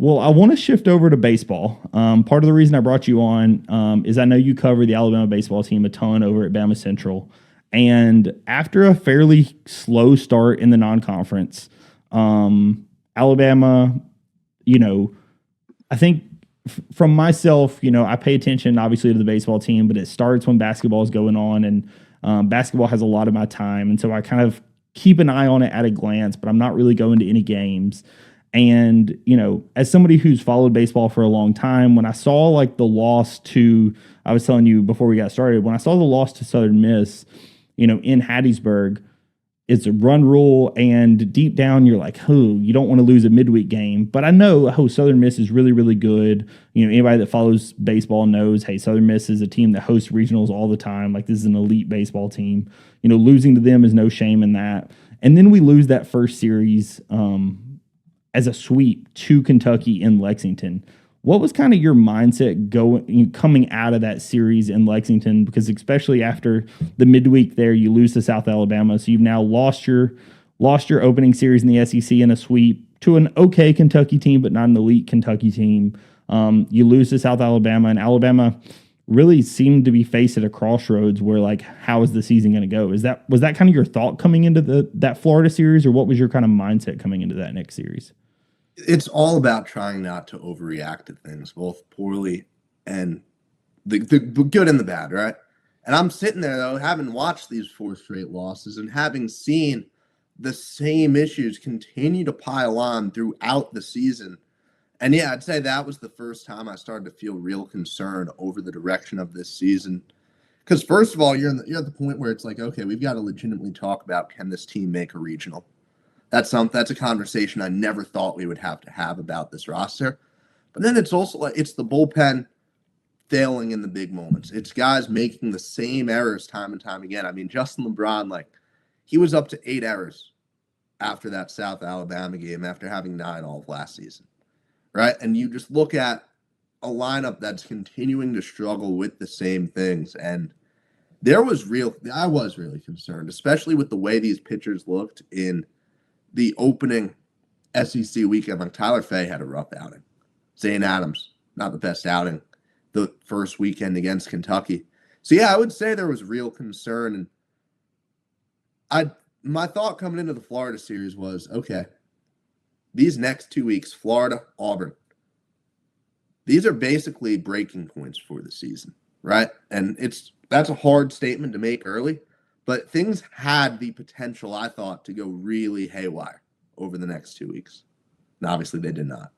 Well, I want to shift over to baseball. Part of the reason I brought you on is I know you cover the Alabama baseball team a ton over at Bama Central. And after a fairly slow start in the non-conference, Alabama, you know, I think from myself, I pay attention obviously to the baseball team, but it starts when basketball is going on, and basketball has a lot of my time. And so I kind of keep an eye on it at a glance, but I'm not really going to any games. And, as somebody who's followed baseball for a long time, when I saw like the loss to, I was telling you before we got started, when I saw the loss to Southern Miss, in Hattiesburg, it's a run rule. And deep down, you're like, you don't want to lose a midweek game. But I know, Southern Miss is really, really good. Anybody that follows baseball knows, hey, Southern Miss is a team that hosts regionals all the time. Like, this is an elite baseball team. Losing to them is no shame in that. And then we lose that first series, as a sweep to Kentucky in Lexington. What was kind of your mindset coming out of that series in Lexington? Because especially after the midweek there, you lose to South Alabama, so you've now lost your opening series in the SEC in a sweep to an okay Kentucky team, but not an elite Kentucky team. You lose to South Alabama, and Alabama really seemed to be faced at a crossroads where, like, how is the season going to go? Was that kind of your thought coming into that Florida series, or what was your kind of mindset coming into that next series? It's all about trying not to overreact to things, both poorly and the good and the bad, right? And I'm sitting there, though, having watched these 4 straight losses and having seen the same issues continue to pile on throughout the season. And yeah, I'd say that was the first time I started to feel real concern over the direction of this season. Because first of all, you're at the point where it's like, okay, we've got to legitimately talk about, can this team make a regional? That's a conversation I never thought we would have to have about this roster. But then it's also like it's the bullpen failing in the big moments. It's guys making the same errors time and time again. I mean, Justin LeBron, like, he was up to 8 errors after that South Alabama game after having 9 all of last season, right? And you just look at a lineup that's continuing to struggle with the same things. And I was really concerned, especially with the way these pitchers looked in the opening SEC weekend. Like, Tyler Fay had a rough outing. Zane Adams, not the best outing the first weekend against Kentucky. So yeah, I would say there was real concern. And my thought coming into the Florida series was, okay, these next 2 weeks, Florida, Auburn, these are basically breaking points for the season, right? And that's a hard statement to make early. But things had the potential, I thought, to go really haywire over the next 2 weeks. And obviously, they did not.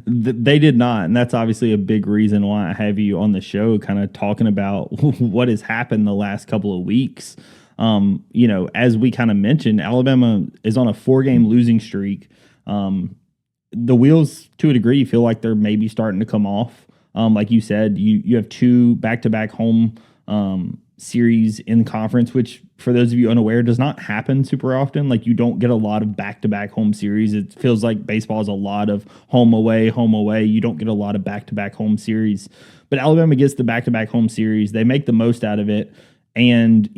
They did not. And that's obviously a big reason why I have you on the show, kind of talking about what has happened the last couple of weeks. As we kind of mentioned, Alabama is on a 4-game losing streak. The wheels, to a degree, feel like they're maybe starting to come off. Like you said, you have 2 back-to-back home series in conference, which for those of you unaware does not happen super often. Like, you don't get a lot of back-to-back home series. It feels like baseball is a lot of home away. You don't get a lot of back-to-back home series, but Alabama gets the back-to-back home series. They make the most out of it. And,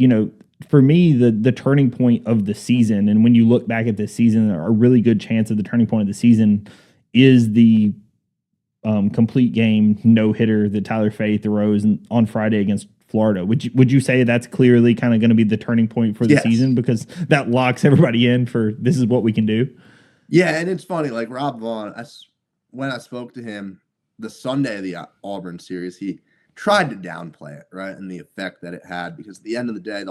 for me, the turning point of the season, and when you look back at this season, a really good chance of the turning point of the season is the complete game no-hitter that Tyler Fay throws on Friday against Florida. Would you say that's clearly kind of going to be the turning point for the season, because that locks everybody in for this is what we can do? Yeah, and it's funny, like Rob Vaughn, when I spoke to him the Sunday of the Auburn series, he tried to downplay it, right, and the effect that it had, because at the end of the day,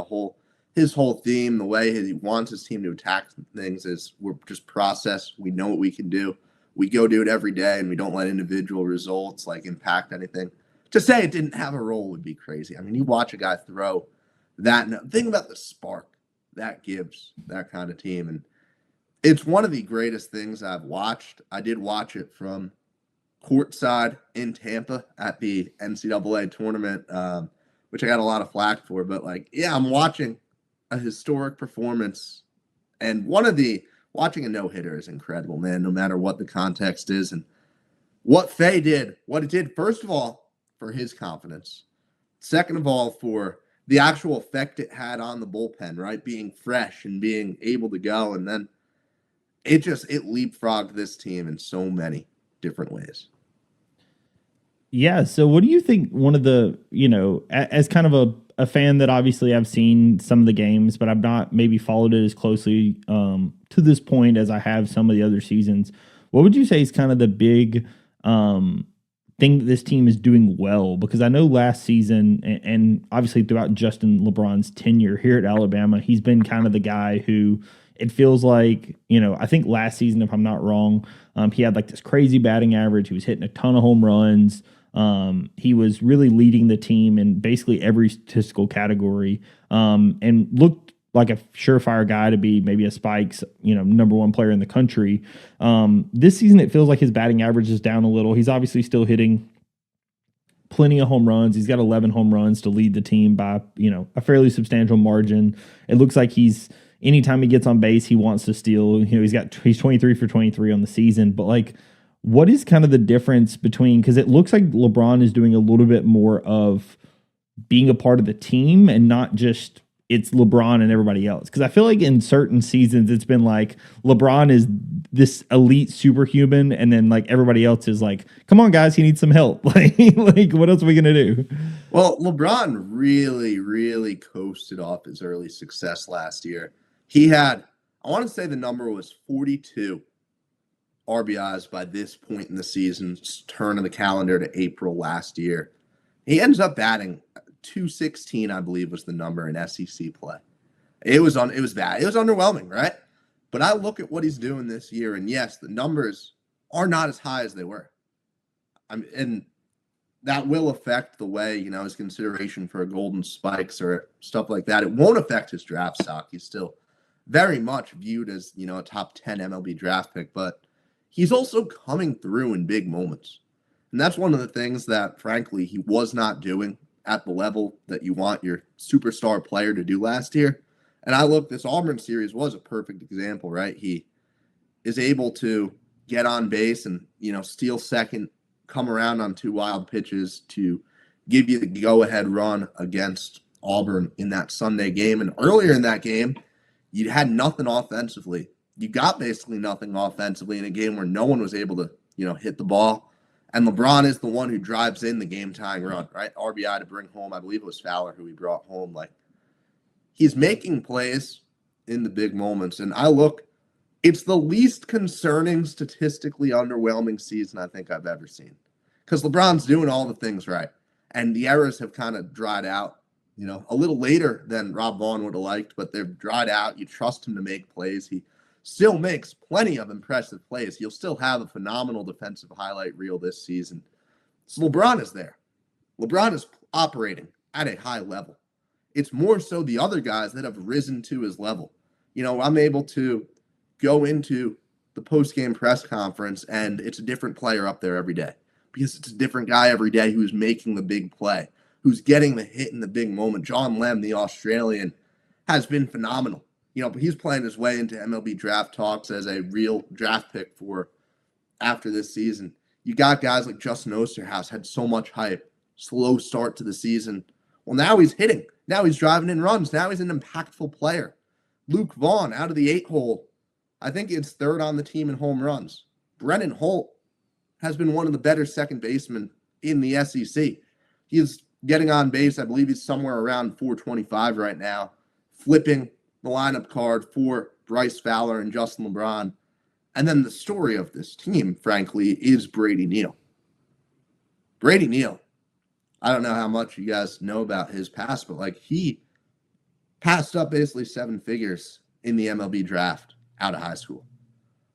his whole theme, the way he wants his team to attack things is we're just process. We know what we can do. We go do it every day, and we don't let individual results like impact anything. To say it didn't have a role would be crazy. I mean, you watch a guy throw that. Think about the spark that gives that kind of team. And it's one of the greatest things I've watched. I did watch it from courtside in Tampa at the NCAA tournament, which I got a lot of flack for. But, like, yeah, I'm watching a historic performance. And watching a no-hitter is incredible, man, no matter what the context is. And what Fay did, what it did, first of all, for his confidence. Second of all, for the actual effect it had on the bullpen, right? Being fresh and being able to go. And then it leapfrogged this team in so many different ways. Yeah. So what do you think one of the, as kind of a fan that obviously I've seen some of the games, but I've not maybe followed it as closely to this point as I have some of the other seasons. What would you say is kind of the big thing that this team is doing well? Because I know last season and obviously throughout Justin LeBron's tenure here at Alabama, he's been kind of the guy who it feels like, I think last season, if I'm not wrong, he had like this crazy batting average. He was hitting a ton of home runs. He was really leading the team in basically every statistical category, and looked like a surefire guy to be maybe a Spikes, number one player in the country. This season, it feels like his batting average is down a little. He's obviously still hitting plenty of home runs. He's got 11 home runs to lead the team by, a fairly substantial margin. It looks like anytime he gets on base, he wants to steal. He's 23 for 23 on the season, but like, what is kind of the difference between, because it looks like LeBron is doing a little bit more of being a part of the team and not just it's LeBron and everybody else. Because I feel like in certain seasons, it's been like LeBron is this elite superhuman, and then like everybody else is like, come on, guys, he needs some help. like what else are we going to do? Well, LeBron really, really coasted off his early success last year. He had, I want to say the number was 42 RBIs by this point in the season's turn of the calendar to April last year. He ends up batting 216, I believe, was the number in SEC play. It was bad. It was underwhelming, right? But I look at what he's doing this year, and yes, the numbers are not as high as they were. And that will affect the way, his consideration for a Golden Spikes or stuff like that. It won't affect his draft stock. He's still very much viewed as, a top 10 MLB draft pick, but he's also coming through in big moments. And that's one of the things that, frankly, he was not doing at the level that you want your superstar player to do last year. And I look, this Auburn series was a perfect example, right? He is able to get on base and, steal second, come around on 2 wild pitches to give you the go-ahead run against Auburn in that Sunday game. And earlier in that game, you had nothing offensively. You got basically nothing offensively in a game where no one was able to, hit the ball. And LeBron is the one who drives in the game-tying run, right? RBI to bring home. I believe it was Fowler who he brought home. Like, he's making plays in the big moments. And I look, it's the least concerning, statistically underwhelming season I think I've ever seen. Because LeBron's doing all the things right. And the errors have kind of dried out, a little later than Rob Vaughn would have liked, but they've dried out. You trust him to make plays. He still makes plenty of impressive plays. He'll still have a phenomenal defensive highlight reel this season. So LeBron is there. LeBron is operating at a high level. It's more so the other guys that have risen to his level. I'm able to go into the post-game press conference, and it's a different player up there every day because it's a different guy every day who's making the big play, who's getting the hit in the big moment. John Lem, the Australian, has been phenomenal. But he's playing his way into MLB draft talks as a real draft pick for after this season. You got guys like Justin Osterhaus, had so much hype, slow start to the season. Well, now he's hitting. Now he's driving in runs. Now he's an impactful player. Luke Vaughn, out of the 8-hole, I think it's third on the team in home runs. Brennan Holt has been one of the better second basemen in the SEC. He is getting on base. I believe he's somewhere around 425 right now, flipping the lineup card for Bryce Fowler and Justin LeBron. And then the story of this team, frankly, is Brady Neal. Brady Neal, I don't know how much you guys know about his past, but he passed up basically 7 figures in the MLB draft out of high school.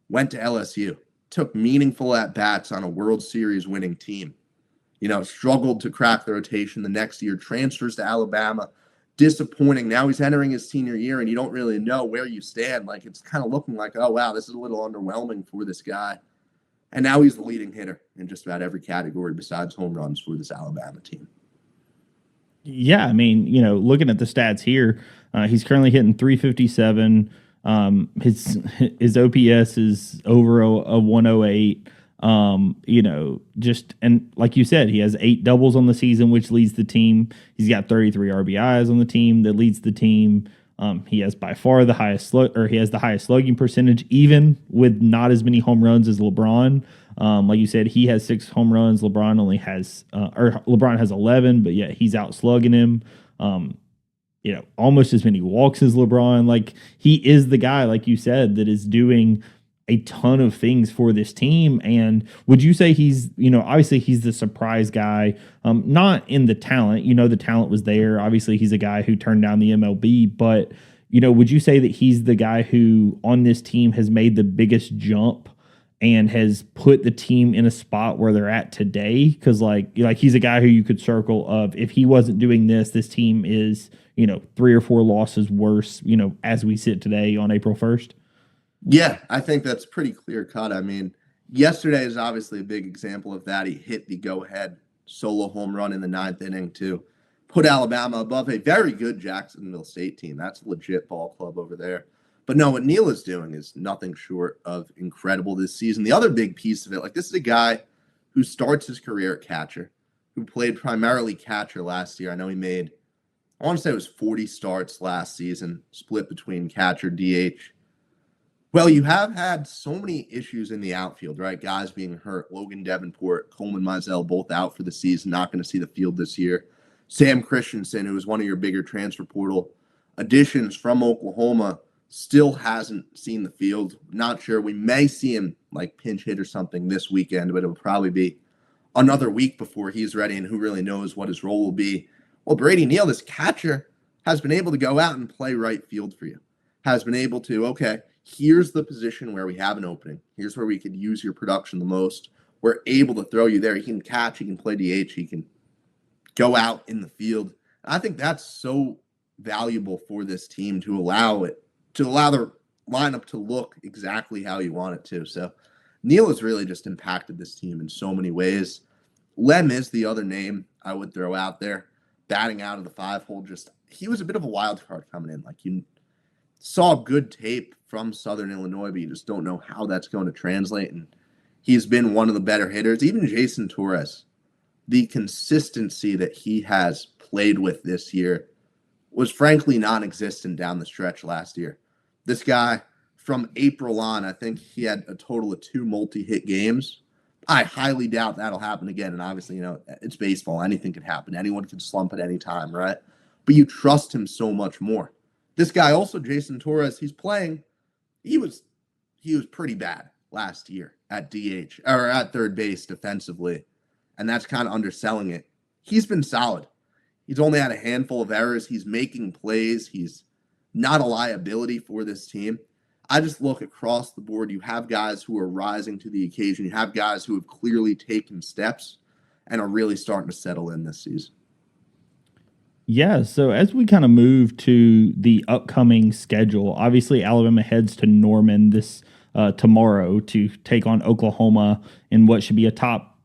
Went to LSU, took meaningful at-bats on a World Series winning team. Struggled to crack the rotation the next year, transfers to Alabama, disappointing. Now he's entering his senior year, and you don't really know where you stand. It's kind of looking like, oh, wow, this is a little underwhelming for this guy. And now he's the leading hitter in just about every category besides home runs for this Alabama team. Yeah, I mean, looking at the stats here, he's currently hitting 357. His OPS is over a 108. And like you said, he has 8 doubles on the season, which leads the team. He's got 33 RBIs on the team that leads the team. He has by far the highest slugging percentage, even with not as many home runs as LeBron. Like you said, he has 6 home runs. LeBron only has, or LeBron has 11, but yet he's out slugging him. Almost as many walks as LeBron. Like he is the guy, like you said, that is doing a ton of things for this team. And would you say he's, obviously he's the surprise guy, not in the talent, the talent was there. Obviously he's a guy who turned down the MLB, but, would you say that he's the guy who on this team has made the biggest jump and has put the team in a spot where they're at today? Because like he's a guy who you could circle of, if he wasn't doing this team is, 3 or 4 losses worse, as we sit today on April 1st. Yeah, I think that's pretty clear cut. I mean, yesterday is obviously a big example of that. He hit the go-ahead solo home run in the 9th inning to put Alabama above a very good Jacksonville State team. That's a legit ball club over there. But no, what Neal is doing is nothing short of incredible this season. The other big piece of it, this is a guy who starts his career at catcher, who played primarily catcher last year. I know he made, I want to say it was 40 starts last season, split between catcher, DH. Well, you have had so many issues in the outfield, right? Guys being hurt. Logan Davenport, Coleman Mizell, both out for the season, not going to see the field this year. Sam Christensen, who was one of your bigger transfer portal additions from Oklahoma, still hasn't seen the field. Not sure. We may see him pinch hit or something this weekend, but it'll probably be another week before he's ready, and who really knows what his role will be. Well, Brady Neal, this catcher, has been able to go out and play right field for you. Has been able to, okay, here's the position where we have an opening. Here's where we could use your production the most. We're able to throw you there. He can catch. He can play DH. He can go out in the field. I think that's so valuable for this team to allow the lineup to look exactly how you want it to. So Neal has really just impacted this team in so many ways. Lem is the other name I would throw out there. Batting out of the 5-hole, he was a bit of a wild card coming in. You saw good tape from Southern Illinois, but you just don't know how that's going to translate. And he's been one of the better hitters. Even Jason Torres, the consistency that he has played with this year was frankly non-existent down the stretch last year. This guy, from April on, I think he had a total of 2 multi-hit games. I highly doubt that'll happen again. And obviously, it's baseball. Anything could happen. Anyone can slump at any time, right? But you trust him so much more. This guy also, Jason Torres, he's playing. He was pretty bad last year at DH or at third base defensively, and that's kind of underselling it. He's been solid. He's only had a handful of errors. He's making plays. He's not a liability for this team. I just look across the board. You have guys who are rising to the occasion. You have guys who have clearly taken steps and are really starting to settle in this season. Yeah, so as we kind of move to the upcoming schedule, obviously Alabama heads to Norman this tomorrow to take on Oklahoma in what should be a top,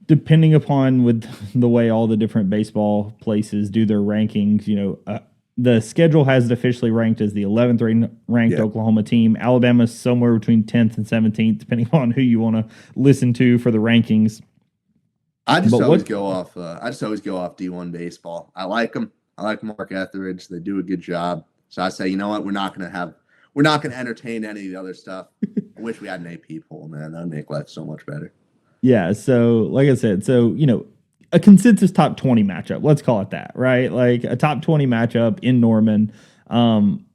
depending upon with the way all the different baseball places do their rankings, the schedule has it officially ranked as the 11th ranked Oklahoma team. Alabama's somewhere between 10th and 17th, depending on who you want to listen to for the rankings. I just always go off D1 baseball. I like them. I like Mark Etheridge. They do a good job. So I say, you know what? We're not going to entertain any of the other stuff. I wish we had an AP poll, man. That would make life so much better. Yeah. So like I said, a consensus top 20 matchup. Let's call it that, right? Like a top 20 matchup in Norman.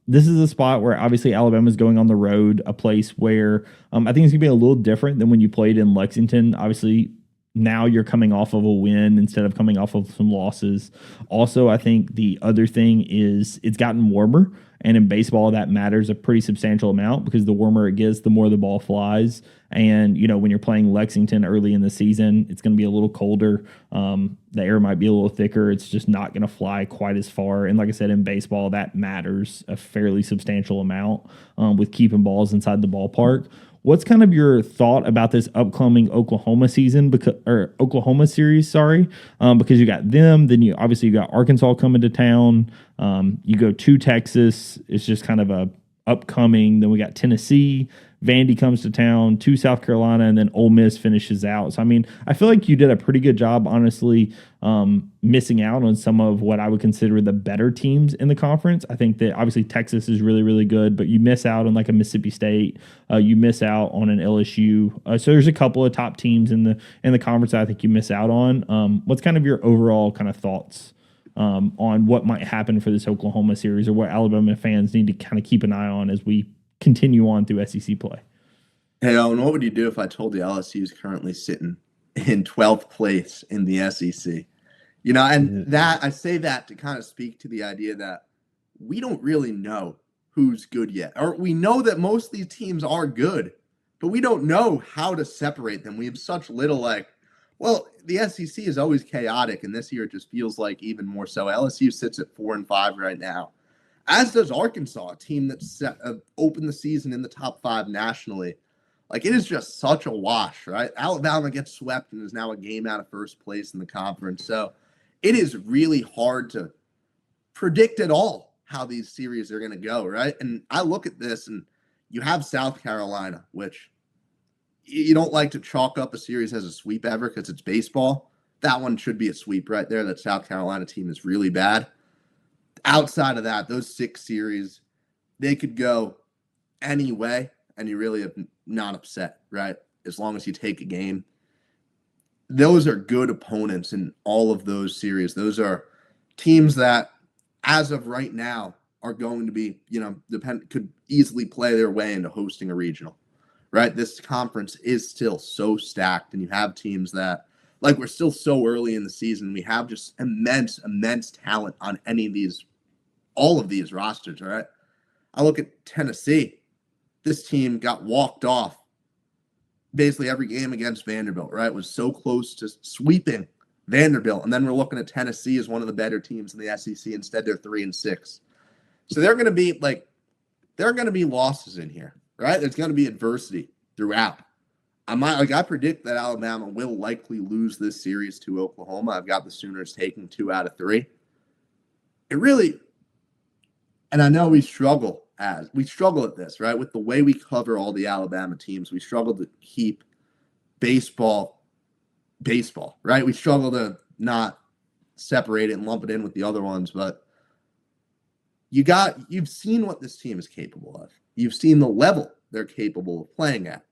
This is a spot where obviously Alabama's going on the road, a place where I think it's going to be a little different than when you played in Lexington. Obviously, now you're coming off of a win instead of coming off of some losses. Also, I think the other thing is it's gotten warmer, and in baseball that matters a pretty substantial amount because the warmer it gets, the more the ball flies. And, when you're playing Lexington early in the season, it's going to be a little colder. The air might be a little thicker. It's just not going to fly quite as far. And like I said, in baseball, that matters a fairly substantial amount with keeping balls inside the ballpark. What's kind of your thought about this upcoming Oklahoma season Oklahoma series? Because you got them, then you got Arkansas coming to town. You go to Texas. It's just kind of upcoming. Then we got Tennessee. Vandy comes to town, to South Carolina, and then Ole Miss finishes out. So, I mean, I feel like you did a pretty good job, honestly, missing out on some of what I would consider the better teams in the conference. I think that obviously Texas is really, really good, but you miss out on like a Mississippi State. You miss out on an LSU. So there's a couple of top teams in the conference that I think you miss out on. What's kind of your overall kind of thoughts on what might happen for this Oklahoma series, or what Alabama fans need to kind of keep an eye on as we continue on through SEC play? Hey, Owen, what would you do if I told you LSU is currently sitting in 12th place in the SEC? You know, and that I say that to kind of speak to the idea that we don't really know who's good yet. Or we know that most of these teams are good, but we don't know how to separate them. We have such little well, the SEC is always chaotic, and this year it just feels like even more so. LSU sits at 4-5 right now, as does Arkansas, a team that's opened the season in the top 5 nationally. Like, it is just such a wash, right? Alabama gets swept and is now a game out of first place in the conference. So it is really hard to predict at all how these series are going to go, right? And I look at this, and you have South Carolina, which you don't like to chalk up a series as a sweep ever because it's baseball. That one should be a sweep right there. That South Carolina team is really bad. Outside of that, those 6 series, they could go any way, and you really have not upset, right? As long as you take a game. Those are good opponents in all of those series. Those are teams that, as of right now, are going to be, could easily play their way into hosting a regional, right? This conference is still so stacked, and you have teams that, like, we're still so early in the season. We have just immense talent on all of these rosters, right? I look at Tennessee. This team got walked off basically every game against Vanderbilt, right? Was so close to sweeping Vanderbilt. And then we're looking at Tennessee as one of the better teams in the SEC. Instead, they're 3-6. So there are going to be losses in here, right? There's going to be adversity throughout. I predict that Alabama will likely lose this series to Oklahoma. I've got the Sooners taking 2 out of 3. And I know we struggle at this, right? With the way we cover all the Alabama teams, we struggle to keep baseball, right? We struggle to not separate it and lump it in with the other ones, but you've seen what this team is capable of. You've seen the level they're capable of playing at.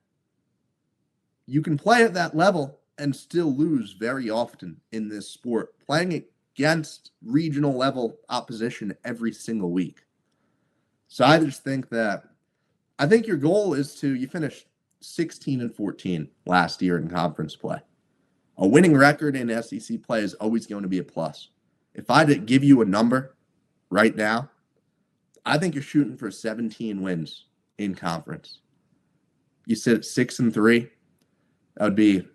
You can play at that level and still lose very often in this sport, playing against regional level opposition every single week. So I just think your goal is you finished 16-14 last year in conference play. A winning record in SEC play is always going to be a plus. If I did give you a number right now, I think you're shooting for 17 wins in conference. You sit at 6-3, that would be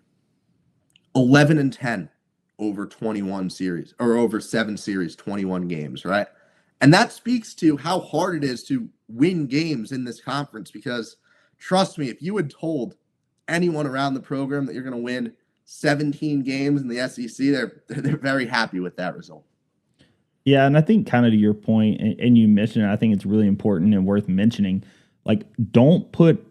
11-10 over 21 series, or over 7 series, 21 games, right? And that speaks to how hard it is to win games in this conference, because trust me, if you had told anyone around the program that you're going to win 17 games in the SEC, they're very happy with that result. Yeah, and I think kind of to your point, and you mentioned it, I think it's really important and worth mentioning, like, don't put,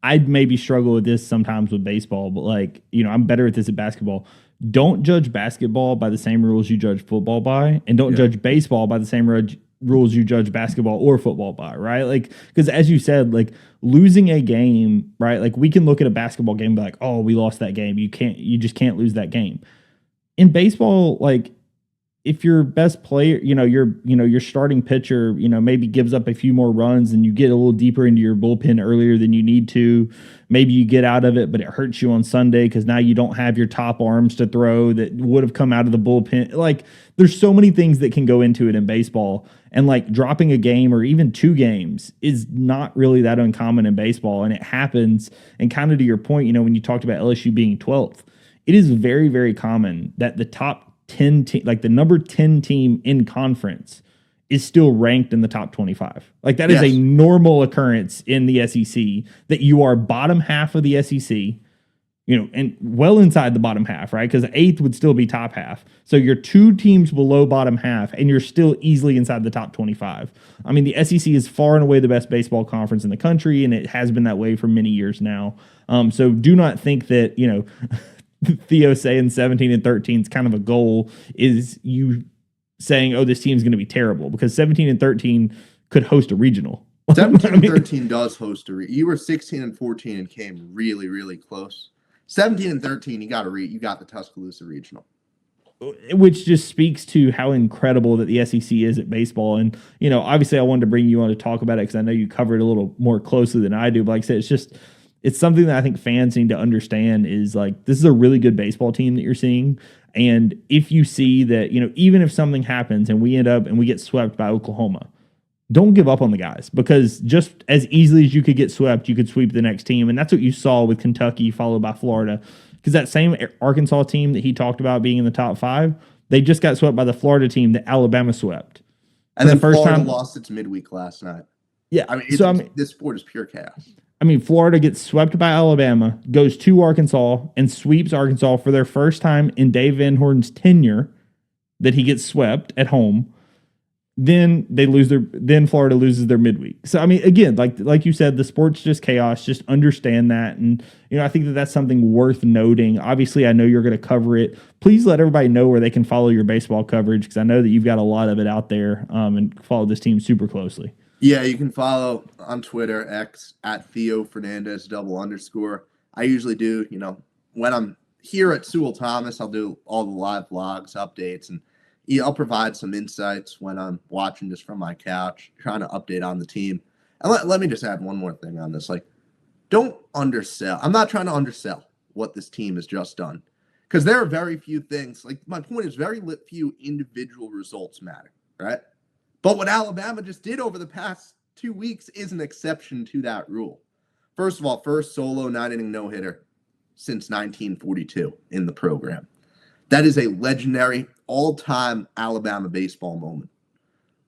I'd maybe struggle with this sometimes with baseball, but I'm better at this at basketball. Don't judge basketball by the same rules you judge football by, and don't judge baseball by the same rules you judge basketball or football by, right? Like, because as you said, like, losing a game, right? Like, we can look at a basketball game and be like, oh, we lost that game. You just can't lose that game. In baseball, like, if your best player, your starting pitcher, maybe gives up a few more runs and you get a little deeper into your bullpen earlier than you need to, maybe you get out of it, but it hurts you on Sunday because now you don't have your top arms to throw that would have come out of the bullpen. Like, there's so many things that can go into it in baseball, and like dropping a game or even 2 games is not really that uncommon in baseball, and it happens. And kind of to your point, when you talked about LSU being 12th, it is very, very common that the top 10 team, like the number 10 team in conference, is still ranked in the top 25. Like, that is a normal occurrence in the SEC, that you are bottom half of the SEC and well inside the bottom half, right? Because eighth would still be top half. So you're 2 teams below bottom half, and you're still easily inside the top 25. I mean, the SEC is far and away the best baseball conference in the country, and it has been that way for many years now. So do not think that, Theo saying 17 and 13 is kind of a goal is you saying, oh, this team's going to be terrible, because 17 and 13 could host a regional. 17 and 13 does host you were 16 and 14 and came really, really close. 17 and 13, you got the Tuscaloosa Regional. Which just speaks to how incredible that the SEC is at baseball. And, obviously I wanted to bring you on to talk about it because I know you cover it a little more closely than I do. But like I said, it's something that I think fans need to understand is like, this is a really good baseball team that you're seeing. And if you see that, even if something happens and we end up and we get swept by Oklahoma, don't give up on the guys, because just as easily as you could get swept, you could sweep the next team. And that's what you saw with Kentucky followed by Florida, because that same Arkansas team that he talked about being in the top 5, they just got swept by the Florida team that Alabama swept. And then Florida lost its midweek last night. Yeah. This sport is pure chaos. I mean, Florida gets swept by Alabama, goes to Arkansas, and sweeps Arkansas for their first time in Dave Van Horn's tenure that he gets swept at home. Then Florida loses their midweek. So, I mean, again, like you said, the sport's just chaos. Just understand that. And, I think that that's something worth noting. Obviously, I know you're going to cover it. Please let everybody know where they can follow your baseball coverage, because I know that you've got a lot of it out there, and follow this team super closely. Yeah, you can follow on Twitter, X, at Theo Fernandez _. I usually do, when I'm here at Sewell Thomas, I'll do all the live vlogs, updates, and I'll provide some insights when I'm watching just from my couch, trying to update on the team. And let me just add one more thing on this. Don't undersell. I'm not trying to undersell what this team has just done, because there are very few things. My point is very few individual results matter, right? But what Alabama just did over the past 2 weeks is an exception to that rule. First of all, first solo 9-inning no-hitter since 1942 in the program. That is a legendary all-time Alabama baseball moment.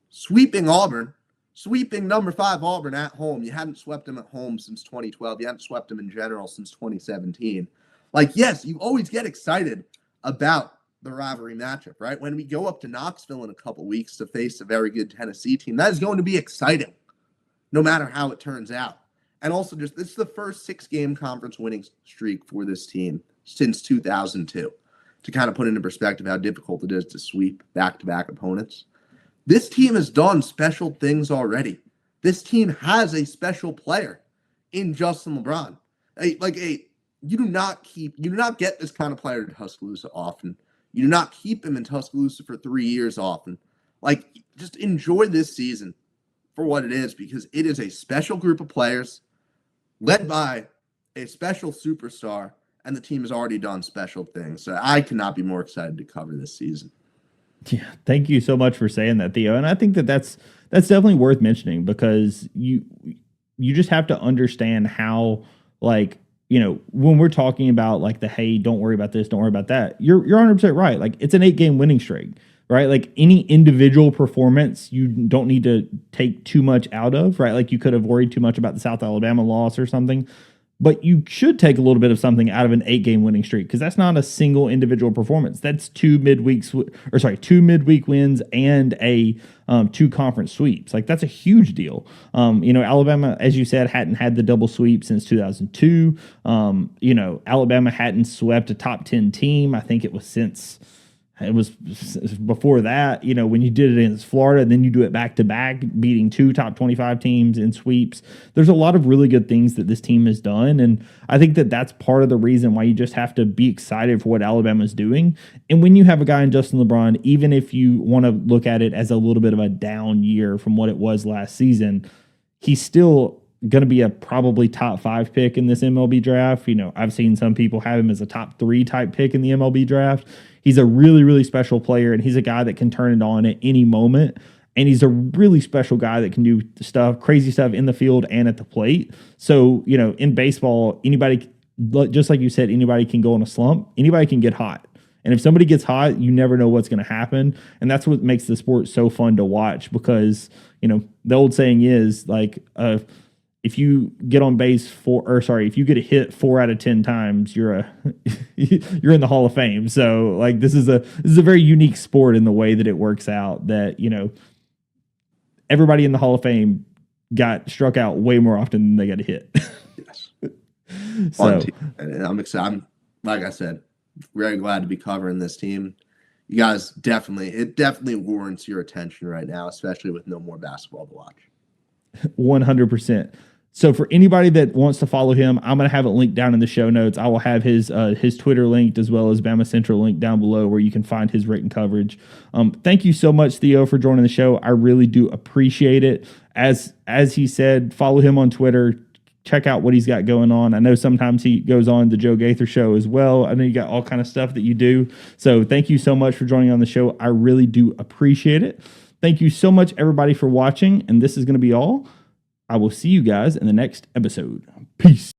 Sweeping Auburn, sweeping number 5 Auburn at home. You hadn't swept them at home since 2012. You hadn't swept them in general since 2017. Yes, you always get excited about the rivalry matchup, right? When we go up to Knoxville in a couple weeks to face a very good Tennessee team, that is going to be exciting, no matter how it turns out. And also, this is the first 6-game conference winning streak for this team since 2002. To kind of put into perspective how difficult it is to sweep back-to-back opponents. This team has done special things already. This team has a special player in Justin LeBron. You do not get this kind of player to Tuscaloosa often. You do not keep him in Tuscaloosa for 3 years often. Just enjoy this season for what it is, because it is a special group of players led by a special superstar. And the team has already done special things. So I could not be more excited to cover this season. Yeah, thank you so much for saying that, Theo. And I think that that's definitely worth mentioning, because you just have to understand how, when we're talking about hey, don't worry about this, don't worry about that. You're 100% right. It's an 8-game winning streak, right? Any individual performance, you don't need to take too much out of, right? You could have worried too much about the South Alabama loss or something. But you should take a little bit of something out of an 8-game winning streak, because that's not a single individual performance. That's 2 midweek wins and a 2 conference sweeps. That's a huge deal. Alabama, as you said, hadn't had the double sweep since 2002. Alabama hadn't swept a top 10 team. I think it was before that, when you did it against Florida, and then you do it back to back, beating 2 top 25 teams in sweeps. There's a lot of really good things that this team has done. And I think that that's part of the reason why you just have to be excited for what Alabama's doing. And when you have a guy in Justin LeBron, even if you want to look at it as a little bit of a down year from what it was last season, he's still going to be a probably top 5 pick in this MLB draft. I've seen some people have him as a top 3 type pick in the MLB draft. He's a really, really special player, and he's a guy that can turn it on at any moment. And he's a really special guy that can do crazy stuff in the field and at the plate. So, in baseball, anybody, just like you said, anybody can go in a slump. Anybody can get hot. And if somebody gets hot, you never know what's going to happen. And that's what makes the sport so fun to watch, because, the old saying is if you get on base if you get a hit 4 out of 10 times, you're you're in the Hall of Fame. So like this is a very unique sport in the way that it works out, that, you know, everybody in the Hall of Fame got struck out way more often than they got a hit. Yes. So and I'm excited. I'm, like I said, very glad to be covering this team. You guys definitely warrants your attention right now, especially with no more basketball to watch. 100%. So for anybody that wants to follow him, I'm going to have it linked down in the show notes. I will have his Twitter linked, as well as Bama Central linked down below, where you can find his written coverage. Thank you so much, Theo, for joining the show. I really do appreciate it. As he said, follow him on Twitter. Check out what he's got going on. I know sometimes he goes on the Joe Gaither show as well. I know you got all kind of stuff that you do. So thank you so much for joining on the show. I really do appreciate it. Thank you so much, everybody, for watching. And this is going to be all. I will see you guys in the next episode. Peace.